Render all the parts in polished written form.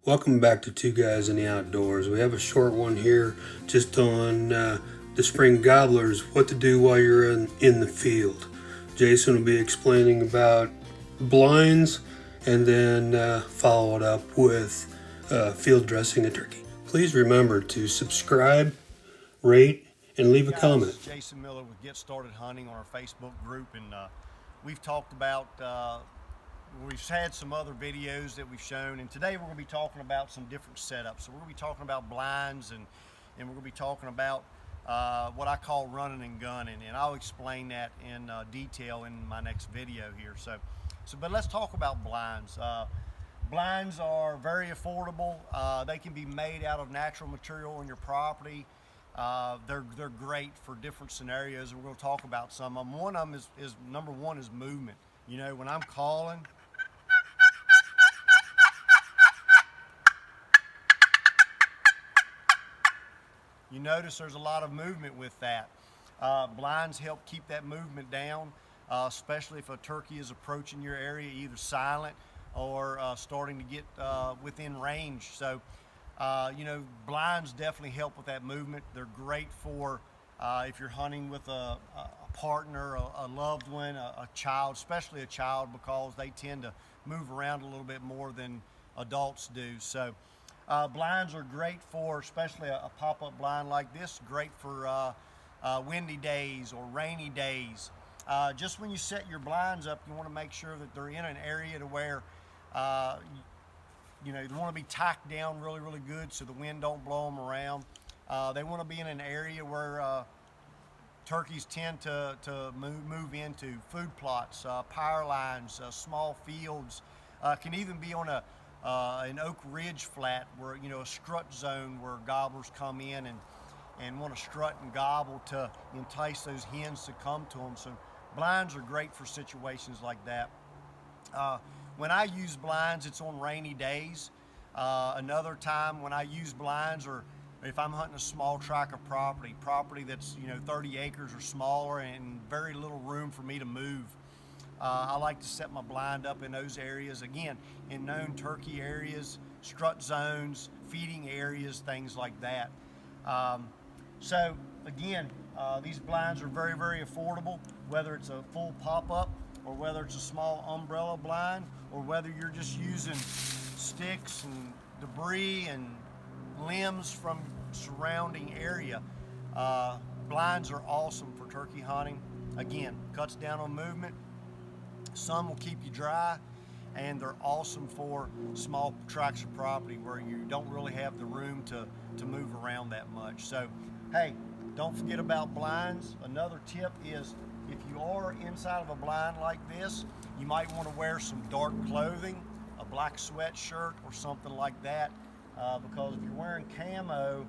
Welcome back to Two Guys in the Outdoors. We have a short one here just on the Spring Gobblers, what to do while you're in the field. Jason will be explaining about blinds and then follow it up with field dressing a turkey. Please remember to subscribe, rate, and leave a comment. Jason Miller with Get Started Hunting on our Facebook group, and we've talked about we've had some other videos that we've shown, and today we're going to be talking about some different setups. So we're going to be talking about blinds, and we're going to be talking about what I call running and gunning, and I'll explain that in detail in my next video here. But let's talk about blinds. Blinds are very affordable. They can be made out of natural material on your property. They're great for different scenarios, and we're going to talk about some of them. One of them is number one is movement. You know, when I'm calling, you notice there's a lot of movement with that. Blinds help keep that movement down, especially if a turkey is approaching your area, either silent or starting to get within range. So, you know, blinds definitely help with that movement. They're great for if you're hunting with a partner, a loved one, a child, especially a child, because they tend to move around a little bit more than adults do. So blinds are great for, especially a pop-up blind like this, great for windy days or rainy days. Just when you set your blinds up, you want to make sure that they're in an area to where you know, they want to be tacked down really good so the wind don't blow them around. They want to be in an area where turkeys tend to move into food plots, power lines, small fields. Can even be on an Oak Ridge flat where, you know, a strut zone where gobblers come in and want to strut and gobble to entice those hens to come to them. So blinds are great for situations like that. When I use blinds, it's on rainy days. Another time when I use blinds, or if I'm hunting a small tract of property that's, you know, 30 acres or smaller and very little room for me to move, I like to set my blind up in those areas. Again, in known turkey areas, strut zones, feeding areas, things like that. So again, these blinds are very affordable, whether it's a full pop-up or whether it's a small umbrella blind, or whether you're just using sticks and debris and limbs from surrounding area. Blinds are awesome for turkey hunting. Again, cuts down on movement. Some will keep you dry, and they're awesome for small tracts of property where you don't really have the room to move around that much. So, hey, don't forget about blinds. Another tip is, if you are inside of a blind like this, you might want to wear some dark clothing, a black sweatshirt or something like that, because if you're wearing camo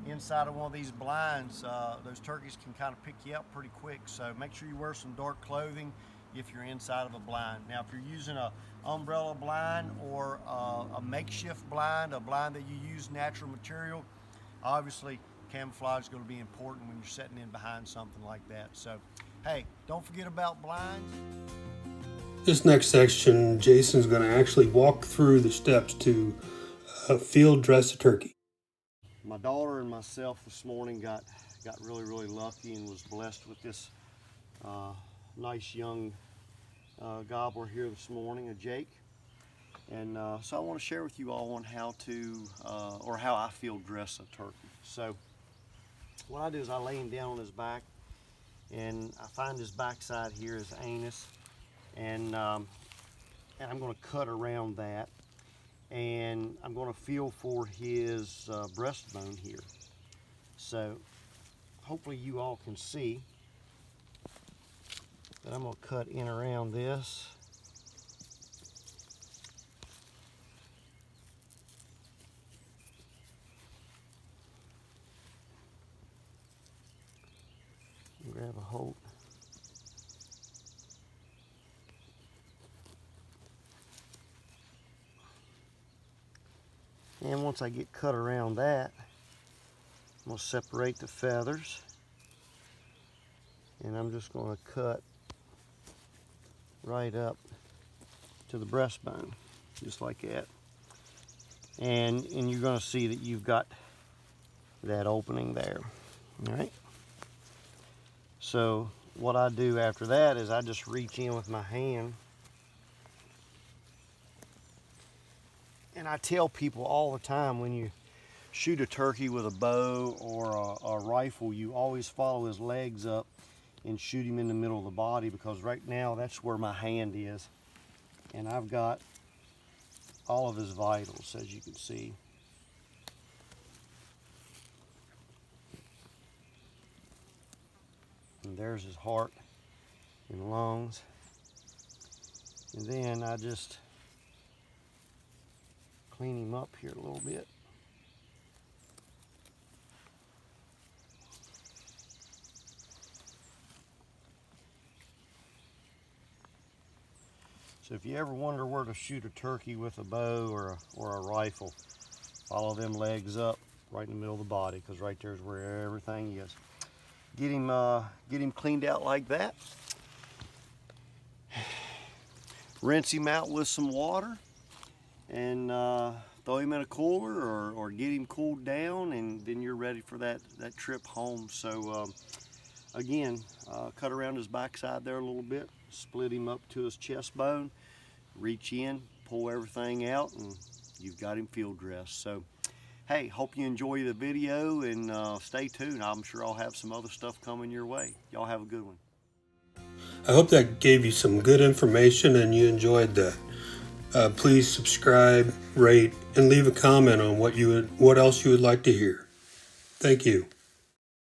inside of one of these blinds, those turkeys can kind of pick you up pretty quick. So make sure you wear some dark clothing if you're inside of a blind. Now, if you're using an umbrella blind or a makeshift blind, a blind that you use natural material, obviously camouflage is going to be important when you're setting in behind something like that. So, hey, don't forget about blinds. This next section, Jason's going to actually walk through the steps to field dress a turkey. My daughter and myself this morning got really lucky and was blessed with this nice young gobbler here this morning, a Jake. And so I want to share with you all on how to, or how I field dress a turkey. So what I do is I lay him down on his back, and I find his backside here, his anus, and I'm going to cut around that, and I'm going to feel for his breastbone here. So hopefully you all can see that I'm going to cut in around this. Grab a hold. And once I get cut around that, I'm going to separate the feathers, and I'm just going to cut right up to the breastbone, just like that. and you're going to see that you've got that opening there. All right. So what I do after that is I just reach in with my hand, and I tell people all the time, when you shoot a turkey with a bow or a rifle, you always follow his legs up and shoot him in the middle of the body, because right now that's where my hand is, and I've got all of his vitals, as you can see. And there's his heart and lungs. And then I just clean him up here a little bit. So if you ever wonder where to shoot a turkey with a bow or a rifle, follow them legs up right in the middle of the body, because right there is where everything is. Get him cleaned out like that. Rinse him out with some water, and throw him in a cooler, or get him cooled down, and then you're ready for that trip home. So again, cut around his backside there a little bit, split him up to his chest bone, reach in, pull everything out, and you've got him field dressed. So hey, hope you enjoy the video, and stay tuned. I'm sure I'll have some other stuff coming your way. Y'all have a good one. I hope that gave you some good information and you enjoyed that. Please subscribe, rate, and leave a comment on what else you would like to hear. Thank you.